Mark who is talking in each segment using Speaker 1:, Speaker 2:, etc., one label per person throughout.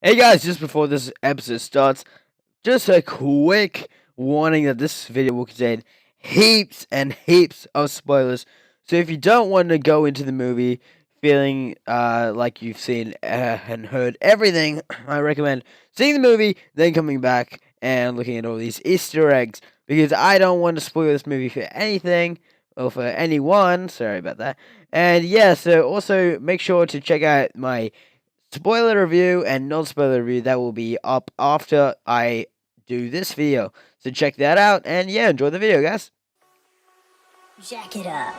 Speaker 1: Hey guys, just before this episode starts, just a quick warning that this video will contain heaps and heaps of spoilers. So if you don't want to go into the movie feeling like you've seen and heard everything, I recommend seeing the movie, then coming back and looking at all these Easter eggs. Because I don't want to spoil this movie for anything, or for anyone, sorry about that. And yeah, so also make sure to check out my spoiler review and non-spoiler review that will be up after I do this video. So check that out, and yeah, enjoy the video, guys.
Speaker 2: Jack it up.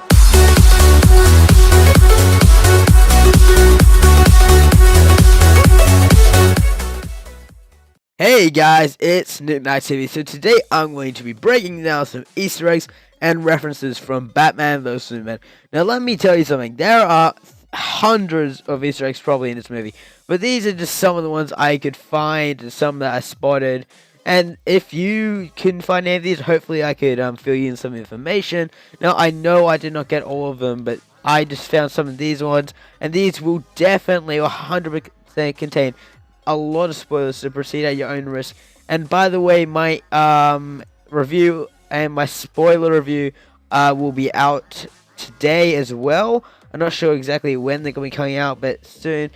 Speaker 1: Hey guys, it's NikNakTV. So today I'm going to be breaking down some Easter eggs and references from Batman vs Superman. Now let me tell you something. There are hundreds of Easter eggs probably in this movie, but these are just some of the ones I could find and some that I spotted. And if you can find any of these, hopefully I could fill you in some information. Now I know I did not get all of them, but I just found some of these ones, and these will definitely 100% contain a lot of spoilers, so proceed at your own risk. And by the way, my review and my spoiler review will be out today as well. I'm not sure exactly when they're going to be coming out, but soon.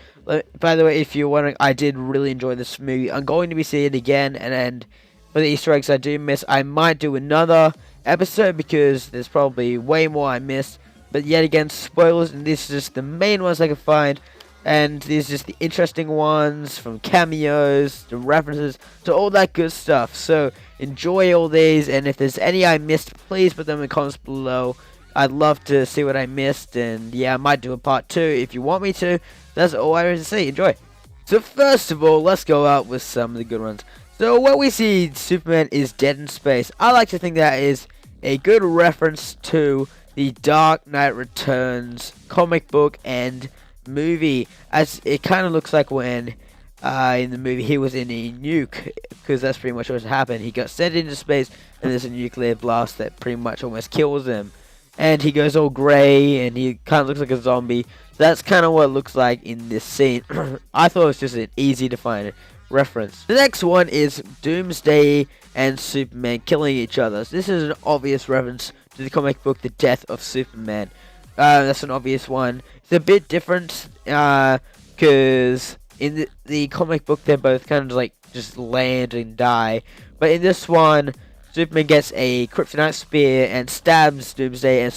Speaker 1: By the way, if you're wondering, I did really enjoy this movie. I'm going to be seeing it again, and for the Easter eggs I do miss, I might do another episode because there's probably way more I missed. But yet again, spoilers, and this is just the main ones I can find. And these are just the interesting ones, from cameos to references to all that good stuff. So enjoy all these, and if there's any I missed, please put them in the comments below. I'd love to see what I missed, and yeah, I might do a part 2 if you want me to. That's all I have to say. Enjoy. So first of all, let's go out with some of the good ones. So what we see, Superman is dead in space. I like to think that is a good reference to the Dark Knight Returns comic book and movie, as it kind of looks like when in the movie he was in a nuke, because that's pretty much what happened. He got sent into space, and there's a nuclear blast that pretty much almost kills him, and he goes all grey, and he kind of looks like a zombie. So that's kind of what it looks like in this scene. I thought it was just an easy to find reference. The next one is Doomsday and Superman killing each other. So this is an obvious reference to the comic book The Death of Superman. That's an obvious one. It's a bit different because in the comic book they're both kind of like just land and die, but in this one Superman gets a kryptonite spear and stabs Doomsday, and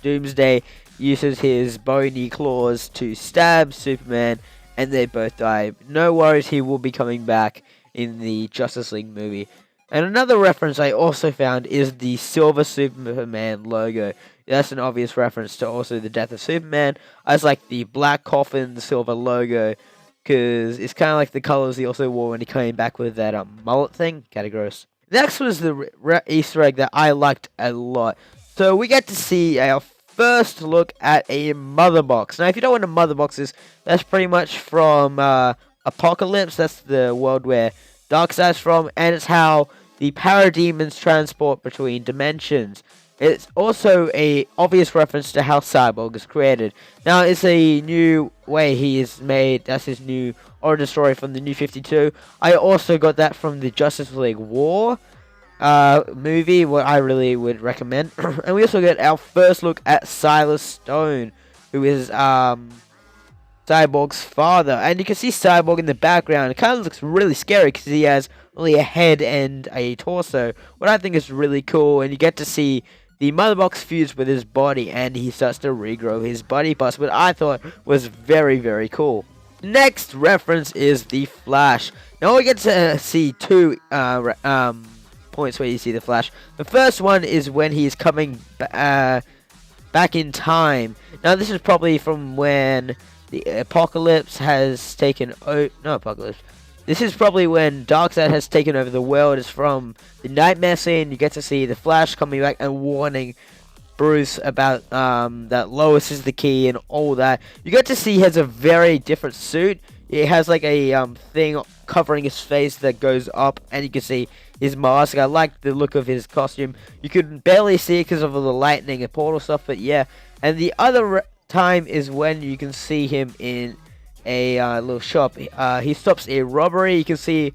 Speaker 1: Doomsday uses his bony claws to stab Superman, and they both die. No worries, he will be coming back in the Justice League movie. And another reference I also found is the Silver Superman logo. That's an obvious reference to also the Death of Superman. I just like the black coffin, the silver logo, because it's kind of like the colors he also wore when he came back with that mullet thing. Kinda gross. Next was the Easter egg that I liked a lot. So we get to see our first look at a mother box. Now, if you don't know what a mother box is, that's pretty much from Apocalypse. That's the world where Darkseid's from, and it's how the parademons transport between dimensions. It's also a obvious reference to how Cyborg is created. Now, it's a new way he is made. That's his new origin story from the New 52. I also got that from the Justice League War movie, what I really would recommend. And we also get our first look at Silas Stone, who is Cyborg's father, and you can see Cyborg in the background. It kind of looks really scary because he has only a head and a torso, what I think is really cool. And you get to see the mother box fuse with his body, and he starts to regrow his body parts, what I thought was very, very cool. Next reference is the Flash. Now we get to see two points where you see the Flash. The first one is when he's coming back in time. Now this is probably from when the Apocalypse has taken Apocalypse. This is probably when Darkseid has taken over the world. It's from the Nightmare scene. You get to see the Flash coming back and warning Bruce about that Lois is the key and all that. You get to see he has a very different suit. It has like a thing covering his face that goes up, and you can see his mask. I like the look of his costume. You could barely see it because of all the lightning and portal stuff, but yeah. And the other time is when you can see him in a little shop. He stops a robbery. You can see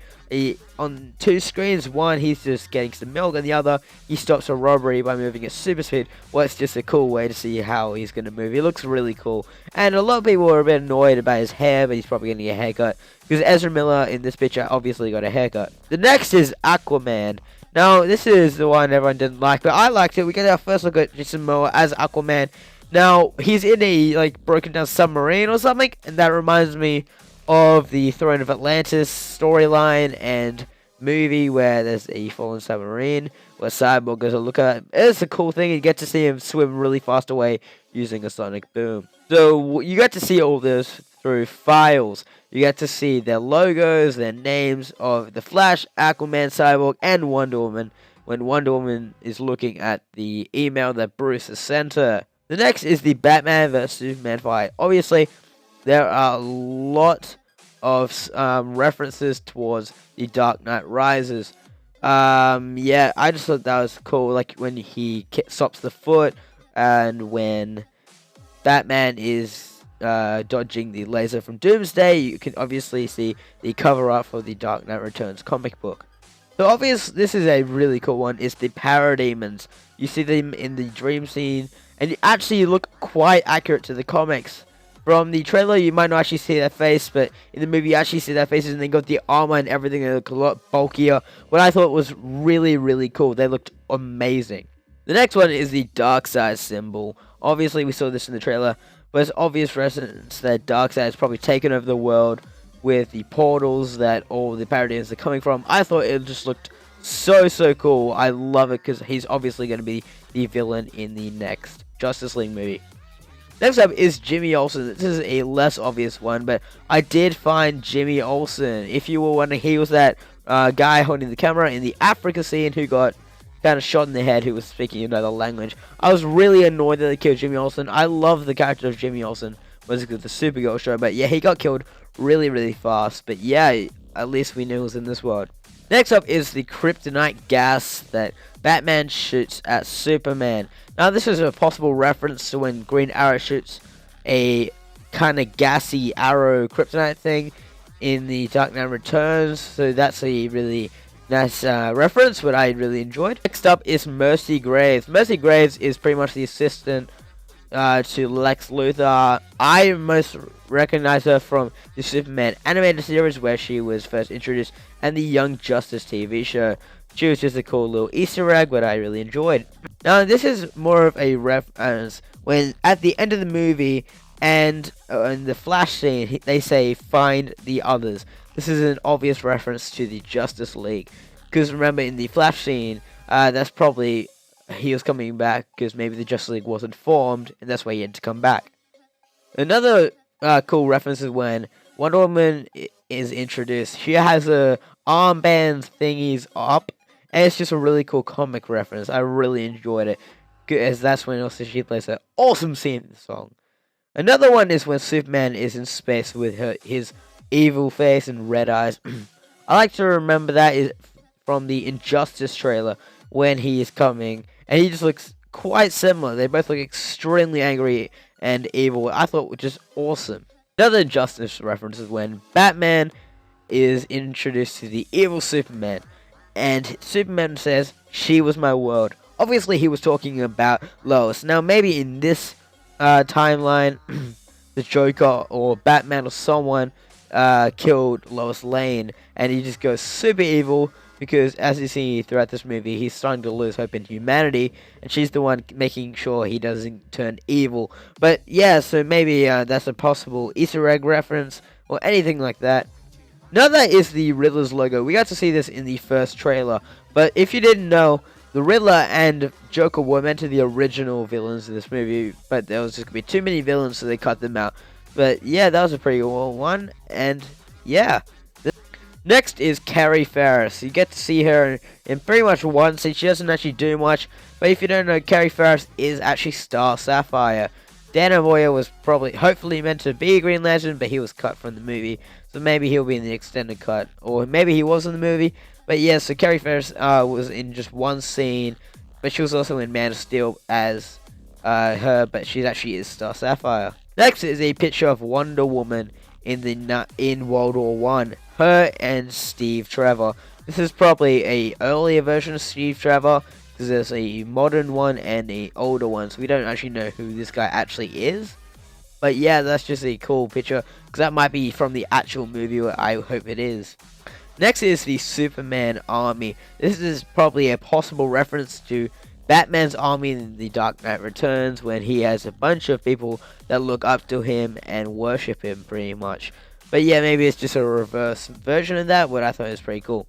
Speaker 1: on two screens. One, he's just getting some milk, and the other, he stops a robbery by moving at super speed. Well, it's just a cool way to see how he's going to move. He looks really cool, and a lot of people are a bit annoyed about his hair, but he's probably going to get a haircut because Ezra Miller in this picture obviously got a haircut. The next is Aquaman. Now, this is the one everyone didn't like, but I liked it. We get our first look at Jason Momoa as Aquaman. Now, he's in a, like, broken down submarine or something, and that reminds me of the Throne of Atlantis storyline and movie where there's a fallen submarine where Cyborg goes to look at. It's a cool thing. You get to see him swim really fast away using a sonic boom. So, you get to see all this through files. You get to see their logos, their names of the Flash, Aquaman, Cyborg, and Wonder Woman when Wonder Woman is looking at the email that Bruce has sent her. The next is the Batman vs Superman fight. Obviously, there are a lot of references towards the Dark Knight Rises. Yeah, I just thought that was cool. Like when he stops the foot, and when Batman is dodging the laser from Doomsday, you can obviously see the cover art for the Dark Knight Returns comic book. So this is a really cool one. It's the Parademons. You see them in the dream scene, and you actually look quite accurate to the comics. From the trailer, you might not actually see their face, but in the movie, you actually see their faces, and they got the armor and everything. They look a lot bulkier. What I thought was really, really cool. They looked amazing. The next one is the Darkseid symbol. Obviously, we saw this in the trailer, but it's obvious reference that Darkseid has probably taken over the world with the portals that all the Parademons are coming from. I thought it just looked so cool. I love it because he's obviously going to be the villain in the next Justice League movie. Next up is Jimmy Olsen. This is a less obvious one, but I did find Jimmy Olsen. If you were wondering, he was that guy holding the camera in the Africa scene who got kind of shot in the head, who was speaking another language. I was really annoyed that they killed Jimmy Olsen. I love the character of Jimmy Olsen, basically the Supergirl show, but yeah, he got killed really fast. But yeah, at least we knew he was in this world. Next up is the kryptonite gas that Batman shoots at Superman. Now, this is a possible reference to when Green Arrow shoots a kind of gassy arrow kryptonite thing in the Dark Knight Returns. So that's a really nice reference, what I really enjoyed. Next up is Mercy Graves. Mercy Graves is pretty much the assistant to Lex Luthor. I most recognize her from the Superman animated series where she was first introduced, and the Young Justice TV show. She was just a cool little Easter egg, but I really enjoyed. Now, this is more of a reference when at the end of the movie and in the Flash scene, they say, "Find the others." This is an obvious reference to the Justice League. Because remember, in the Flash scene, that's probably he was coming back because maybe the Justice League wasn't formed, and that's why he had to come back. Another cool reference is when Wonder Woman is introduced. She has a armband thingies up, and it's just a really cool comic reference. I really enjoyed it, as that's when also she plays an awesome scene in the song. Another one is when Superman is in space with his evil face and red eyes. I like to remember that is from the Injustice trailer when he is coming, and he just looks quite similar. They both look extremely angry and evil. I thought was just awesome. Another Injustice reference is when Batman is introduced to the evil Superman, and Superman says, "She was my world." Obviously, he was talking about Lois. Now, maybe in this timeline, the Joker or Batman or someone killed Lois Lane, and he just goes super evil because, as you see throughout this movie, he's starting to lose hope in humanity, and she's the one making sure he doesn't turn evil. But yeah, so maybe that's a possible Easter egg reference or anything like that. Another is the Riddler's logo. We got to see this in the first trailer, but if you didn't know, the Riddler and Joker were meant to be the original villains of this movie, but there was just going to be too many villains, so they cut them out. But yeah, that was a pretty cool one, and yeah. Next is Carrie Farris. You get to see her in pretty much one scene. She doesn't actually do much, but if you don't know, Carrie Farris is actually Star Sapphire. Dan O'Boyer was hopefully meant to be a Green Lantern, but he was cut from the movie, so maybe he'll be in the extended cut, or maybe he was in the movie. But yeah, so Carrie Farris was in just one scene, but she was also in Man of Steel as her, but she actually is Star Sapphire. Next is a picture of Wonder Woman in World War One. Her and Steve Trevor. This is probably a earlier version of Steve Trevor, because there's a modern one and a older one, so we don't actually know who this guy actually is. But yeah, that's just a cool picture, because that might be from the actual movie, or I hope it is. Next is the Superman army. This is probably a possible reference to Batman's army in The Dark Knight Returns, when he has a bunch of people that look up to him and worship him pretty much. But yeah, maybe it's just a reverse version of that, but I thought it was pretty cool.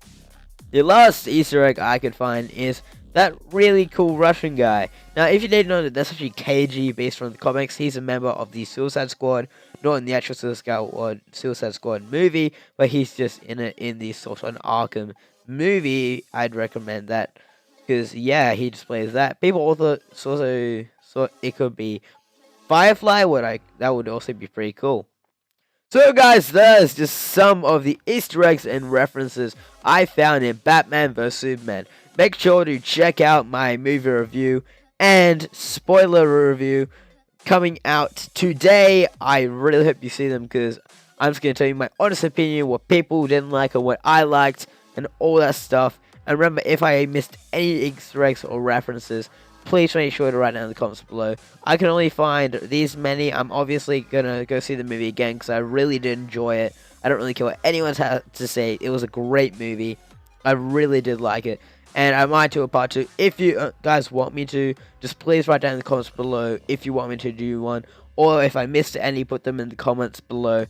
Speaker 1: The last Easter egg I could find is that really cool Russian guy. Now, if you didn't know that, that's actually KG based on the comics. He's a member of the Suicide Squad, not in the actual Suicide Squad movie, but he's just in the sort of Arkham movie. I'd recommend that, because yeah, he displays that. People also thought it could be Firefly. That would also be pretty cool. So guys, there's just some of the Easter eggs and references I found in Batman vs Superman. Make sure to check out my movie review and spoiler review coming out today. I really hope you see them, because I'm just going to tell you my honest opinion, what people didn't like and what I liked, and all that stuff. And remember, if I missed any Easter eggs or references, please make sure to write down in the comments below. I can only find these many. I'm obviously going to go see the movie again, because I really did enjoy it. I don't really care what anyone's had to say. It was a great movie. I really did like it. And I might do a part 2. If you guys want me to, just please write down in the comments below if you want me to do one. Or if I missed any, put them in the comments below,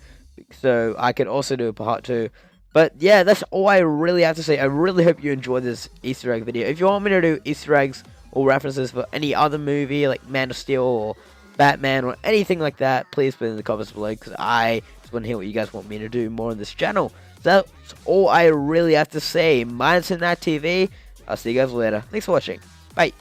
Speaker 1: so I can also do a part 2. But yeah, that's all I really have to say. I really hope you enjoyed this Easter egg video. If you want me to do Easter eggs or references for any other movie, like Man of Steel or Batman or anything like that, please put it in the comments below, because I just want to hear what you guys want me to do more on this channel. So that's all I really have to say. My name's NikNakTV. I'll see you guys later. Thanks for watching. Bye.